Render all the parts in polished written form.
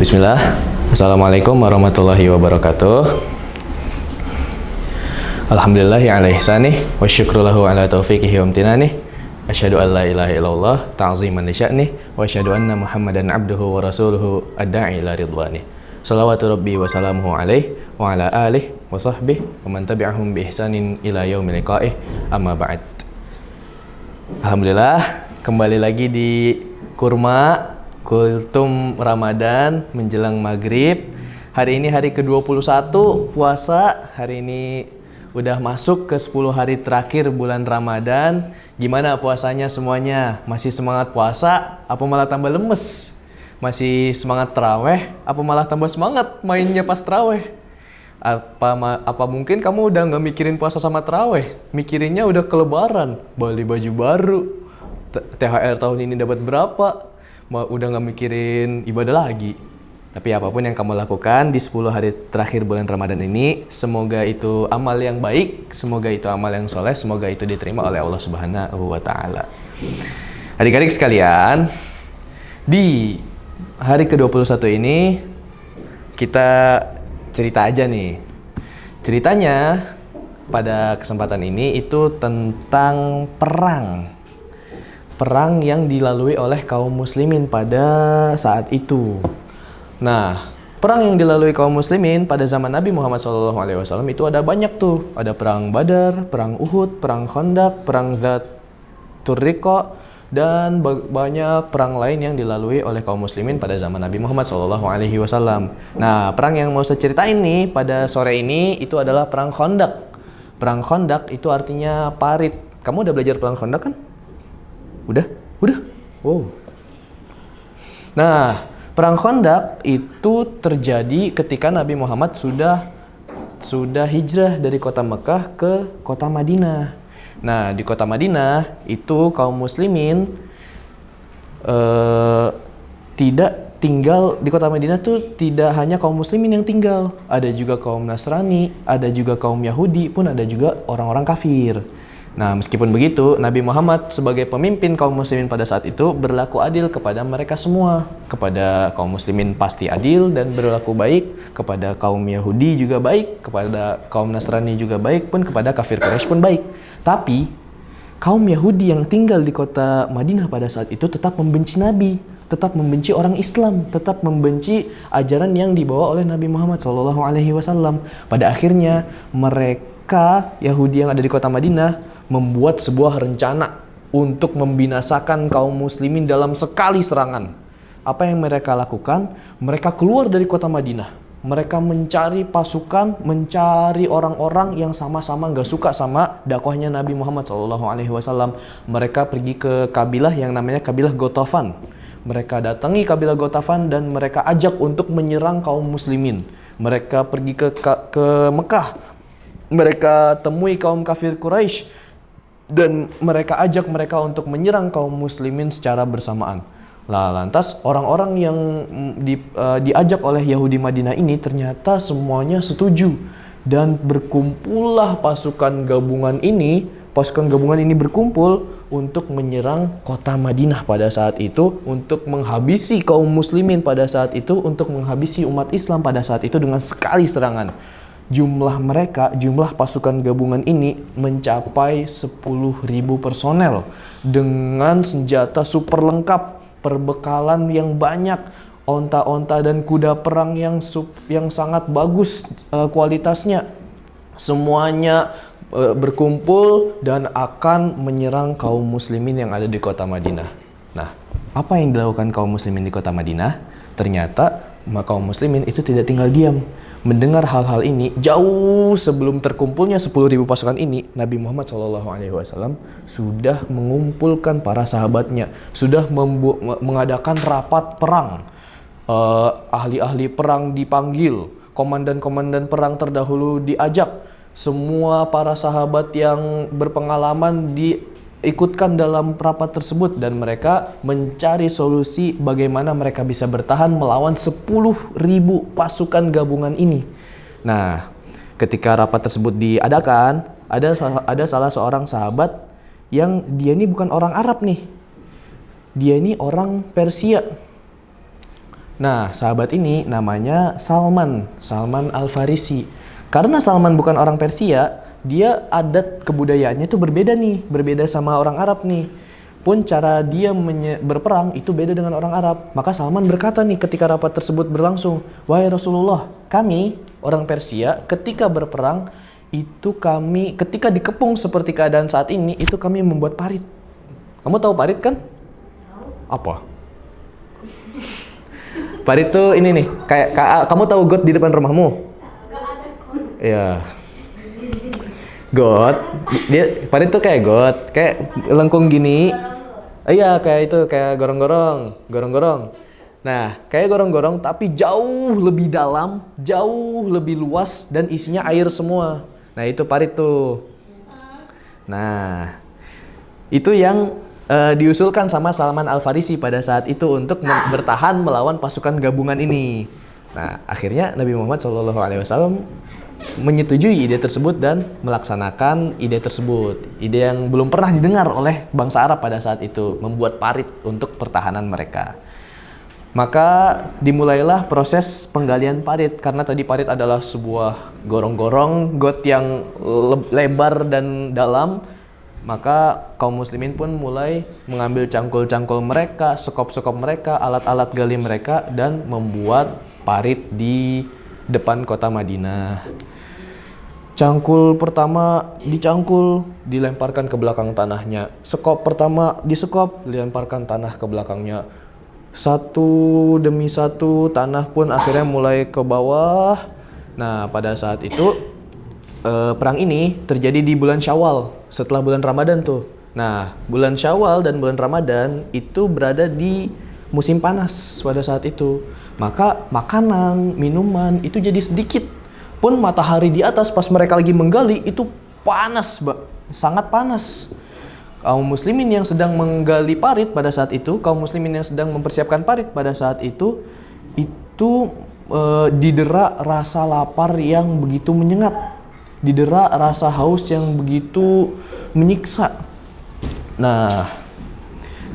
Bismillah. Assalamualaikum warahmatullahi wabarakatuh. Alhamdulillahi ala ihsanih wa syukru lahu ala taufiqihi wa amtinanih. Asyhadu an la ilaha illallah ta'ziman li sya'nih wa asyhadu anna Muhammadan abduhu wa rasuluhu ad-da'i ila ridwanih. Shalawatu rabbi wa salamuhu alaihi wa ala alihi wa sahbihi wa man tabi'ahum bi ihsanin ila yaumil liqa'ih. Amma ba'd. Alhamdulillah, kembali lagi di Kurma Kultum Ramadan menjelang maghrib. Hari ini hari ke-21 puasa. Hari ini udah masuk ke 10 hari terakhir bulan Ramadan. Gimana puasanya semuanya? Masih semangat puasa? Apa malah tambah lemes? Masih semangat taraweh? Apa malah tambah semangat mainnya pas taraweh? Apa mungkin kamu udah nggak mikirin puasa sama taraweh? Mikirinnya udah ke lebaran, beli baju baru, THR tahun ini dapat berapa? Udah nggak mikirin ibadah lagi. Tapi apapun yang kamu lakukan di 10 hari terakhir bulan Ramadan ini, semoga itu amal yang baik, semoga itu amal yang soleh, semoga itu diterima oleh Allah Subhanahu wa Ta'ala. Adik-adik sekalian, di hari ke-21 ini kita cerita aja nih. Ceritanya pada kesempatan ini itu tentang perang yang dilalui oleh kaum muslimin pada saat itu. Nah, perang yang dilalui kaum muslimin pada zaman Nabi Muhammad SAW itu ada banyak tuh. Ada perang Badar, perang Uhud, perang Khandaq, perang Dzatur Riqa, dan banyak perang lain yang dilalui oleh kaum muslimin pada zaman Nabi Muhammad SAW. Nah, perang yang mau saya ceritain nih pada sore ini itu adalah perang Khandaq. Perang Khandaq itu artinya parit. Kamu udah belajar perang Khandaq kan? Udah? Wow. Nah, perang Khandaq itu terjadi ketika Nabi Muhammad sudah hijrah dari kota Mekah ke kota Madinah. Nah, di kota Madinah itu kaum muslimin tidak tinggal di kota Madinah tuh, tidak hanya kaum muslimin yang tinggal, ada juga kaum Nasrani, ada juga kaum Yahudi, pun ada juga orang-orang kafir. Nah, meskipun begitu, Nabi Muhammad sebagai pemimpin kaum muslimin pada saat itu berlaku adil kepada mereka semua. Kepada kaum muslimin pasti adil dan berlaku baik, kepada kaum Yahudi juga baik, kepada kaum Nasrani juga baik, pun kepada kafir Quraisy pun baik. Tapi, kaum Yahudi yang tinggal di kota Madinah pada saat itu tetap membenci Nabi, tetap membenci orang Islam, tetap membenci ajaran yang dibawa oleh Nabi Muhammad SAW. Pada akhirnya, mereka Yahudi yang ada di kota Madinah membuat sebuah rencana untuk membinasakan kaum muslimin dalam sekali serangan. Apa yang mereka lakukan? Mereka keluar dari kota Madinah. Mereka mencari pasukan, mencari orang-orang yang sama-sama gak suka sama dakwahnya Nabi Muhammad SAW. Mereka pergi ke kabilah yang namanya kabilah Ghatafan. Mereka datangi kabilah Ghatafan dan mereka ajak untuk menyerang kaum muslimin. Mereka pergi ke Mekah. Mereka temui kaum kafir Quraisy dan mereka ajak mereka untuk menyerang kaum muslimin secara bersamaan. Lantas orang-orang yang diajak oleh Yahudi Madinah ini ternyata semuanya setuju, dan berkumpullah pasukan gabungan ini berkumpul untuk menyerang kota Madinah pada saat itu, untuk menghabisi kaum muslimin pada saat itu, untuk menghabisi umat Islam pada saat itu dengan sekali serangan. Jumlah pasukan gabungan ini mencapai 10.000 personel dengan senjata super lengkap, perbekalan yang banyak, onta-onta dan kuda perang yang sangat bagus kualitasnya. Semuanya berkumpul dan akan menyerang kaum muslimin yang ada di kota Madinah. Nah, apa yang dilakukan kaum muslimin di kota Madinah? Ternyata kaum muslimin itu tidak tinggal diam. Mendengar hal-hal ini, jauh sebelum terkumpulnya 10.000 pasukan ini, Nabi Muhammad SAW sudah mengumpulkan para sahabatnya, sudah mengadakan rapat perang. Ahli-ahli perang dipanggil, komandan-komandan perang terdahulu diajak, semua para sahabat yang berpengalaman diikutkan dalam rapat tersebut, dan mereka mencari solusi bagaimana mereka bisa bertahan melawan 10.000 pasukan gabungan ini. Nah, ketika rapat tersebut diadakan, ada salah seorang sahabat yang dia ini bukan orang Arab nih. Dia ini orang Persia. Nah, sahabat ini namanya Salman Al-Farisi. Karena Salman bukan orang Persia, dia adat kebudayaannya itu berbeda nih, berbeda sama orang Arab nih. Pun cara dia berperang itu beda dengan orang Arab. Maka Salman berkata nih ketika rapat tersebut berlangsung, "Wahai Rasulullah, kami orang Persia ketika berperang itu kami ketika dikepung seperti keadaan saat ini itu kami membuat parit." Kamu tahu parit kan? Apa? Parit tuh ini nih, kayak kamu tahu got di depan rumahmu? Iya. Got, parit tuh kayak got, kayak lengkung gini. Iya, kayak itu, kayak gorong-gorong. Nah, kayak gorong-gorong tapi jauh lebih dalam, jauh lebih luas dan isinya air semua. Nah, itu parit tuh. Nah, itu yang diusulkan sama Salman Al-Farisi pada saat itu untuk bertahan melawan pasukan gabungan ini. Nah, akhirnya Nabi Muhammad SAW menyetujui ide tersebut dan melaksanakan ide tersebut. Ide yang belum pernah didengar oleh bangsa Arab pada saat itu, membuat parit untuk pertahanan mereka. Maka dimulailah proses penggalian parit, karena tadi parit adalah sebuah gorong-gorong, got yang lebar dan dalam. Maka kaum muslimin pun mulai mengambil cangkul-cangkul mereka, sekop-sekop mereka, alat-alat gali mereka, dan membuat parit di depan kota Madinah. Cangkul pertama dicangkul, dilemparkan ke belakang tanahnya. Sekop pertama disekop, dilemparkan tanah ke belakangnya. Satu demi satu tanah pun akhirnya mulai ke bawah. Nah, pada saat itu perang ini terjadi di bulan Syawal, setelah bulan Ramadan tuh. Nah, bulan Syawal dan bulan Ramadan itu berada di musim panas pada saat itu. Maka makanan, minuman itu jadi sedikit. Pun matahari di atas pas mereka lagi menggali itu panas, sangat panas. Kaum muslimin yang sedang menggali parit pada saat itu, kaum muslimin yang sedang mempersiapkan parit pada saat itu didera rasa lapar yang begitu menyengat, didera rasa haus yang begitu menyiksa. Nah,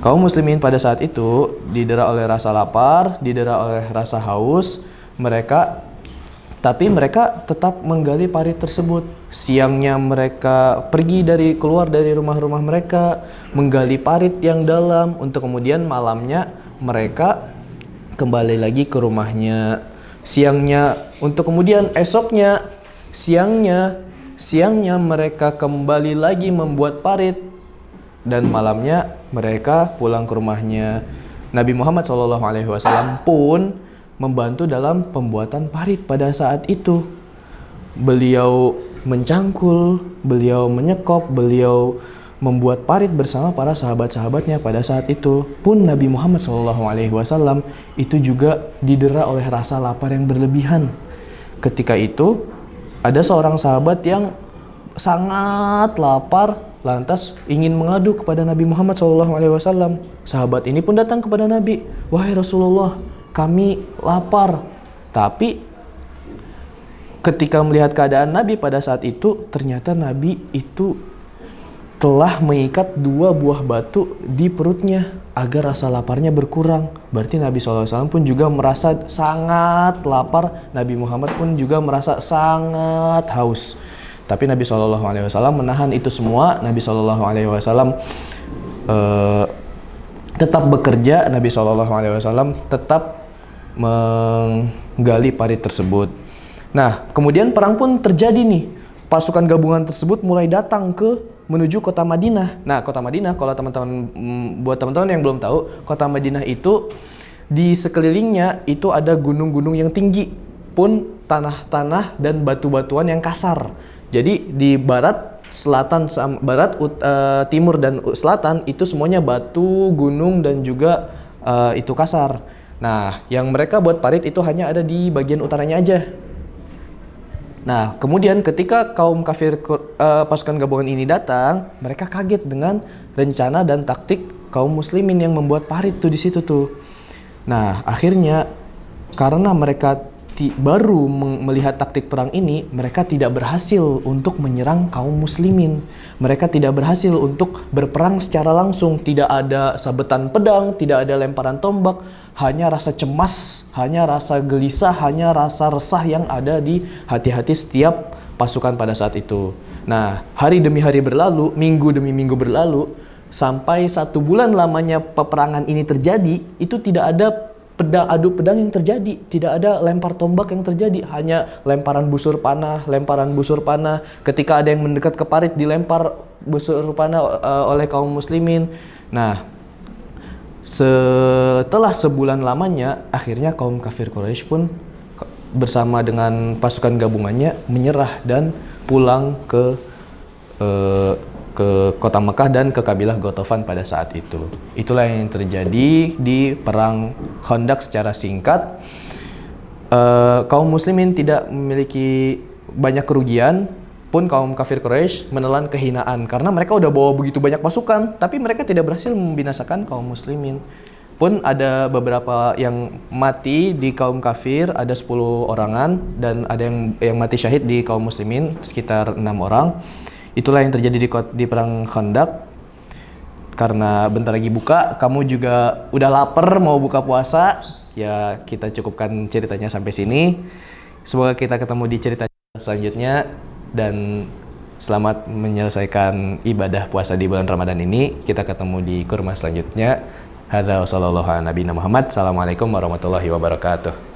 kaum muslimin pada saat itu didera oleh rasa lapar, didera oleh rasa haus, tapi mereka tetap menggali parit tersebut. Siangnya mereka keluar dari rumah-rumah mereka, menggali parit yang dalam, untuk kemudian malamnya mereka kembali lagi ke rumahnya. Siangnya, untuk kemudian esoknya, siangnya mereka kembali lagi membuat parit, dan malamnya mereka pulang ke rumahnya. Nabi Muhammad SAW pun membantu dalam pembuatan parit pada saat itu. Beliau mencangkul, beliau menyekop, beliau membuat parit bersama para sahabat-sahabatnya pada saat itu. Pun Nabi Muhammad SAW itu juga didera oleh rasa lapar yang berlebihan. Ketika itu ada seorang sahabat yang sangat lapar, lantas ingin mengadu kepada Nabi Muhammad SAW. Sahabat ini pun datang kepada Nabi, "Wahai Rasulullah, kami lapar." Tapi ketika melihat keadaan Nabi pada saat itu, ternyata Nabi itu telah mengikat 2 buah batu di perutnya agar rasa laparnya berkurang. Berarti Nabi SAW pun juga merasa sangat lapar, Nabi Muhammad pun juga merasa sangat haus. Tapi Nabi SAW menahan itu semua. Nabi SAW tetap bekerja, Nabi SAW tetap menggali parit tersebut. Nah, kemudian perang pun terjadi nih. Pasukan gabungan tersebut mulai datang menuju kota Madinah. Nah, kota Madinah, kalau buat teman-teman yang belum tahu, kota Madinah itu di sekelilingnya itu ada gunung-gunung yang tinggi, pun tanah-tanah dan batu-batuan yang kasar. Jadi di barat, selatan, timur dan selatan itu semuanya batu, gunung dan juga itu kasar. Nah, yang mereka buat parit itu hanya ada di bagian utaranya aja. Nah, kemudian ketika kaum kafir pasukan gabungan ini datang, mereka kaget dengan rencana dan taktik kaum muslimin yang membuat parit tuh di situ tuh. Nah, akhirnya karena mereka baru melihat taktik perang ini, mereka tidak berhasil untuk menyerang kaum muslimin. Mereka tidak berhasil untuk berperang secara langsung. Tidak ada sabetan pedang, tidak ada lemparan tombak, hanya rasa cemas, hanya rasa gelisah, hanya rasa resah yang ada di hati-hati setiap pasukan pada saat itu. Nah, hari demi hari berlalu, minggu demi minggu berlalu, sampai 1 bulan lamanya peperangan ini terjadi, itu tidak ada adu pedang yang terjadi, tidak ada lempar tombak yang terjadi, hanya lemparan busur panah, lemparan busur panah. Ketika ada yang mendekat ke parit, dilempar busur panah oleh kaum muslimin. Nah, setelah sebulan lamanya, akhirnya kaum kafir Quraisy pun bersama dengan pasukan gabungannya menyerah dan pulang ke kota Mekah dan ke kabilah Ghatafan pada saat itu. Itulah yang terjadi di perang Khandaq secara singkat. Kaum muslimin tidak memiliki banyak kerugian, pun kaum kafir Quraisy menelan kehinaan karena mereka udah bawa begitu banyak pasukan, tapi mereka tidak berhasil membinasakan kaum muslimin. Pun ada beberapa yang mati di kaum kafir, ada 10 orangan, dan ada yang mati syahid di kaum muslimin sekitar 6 orang. Itulah yang terjadi di perang Khandaq. Karena bentar lagi buka, kamu juga udah lapar mau buka puasa, ya kita cukupkan ceritanya sampai sini. Semoga kita ketemu di cerita selanjutnya, dan selamat menyelesaikan ibadah puasa di bulan Ramadan ini. Kita ketemu di kurma selanjutnya. Hadza wa sallallahu ala nabiyina Muhammad. Assalamualaikum warahmatullahi wabarakatuh.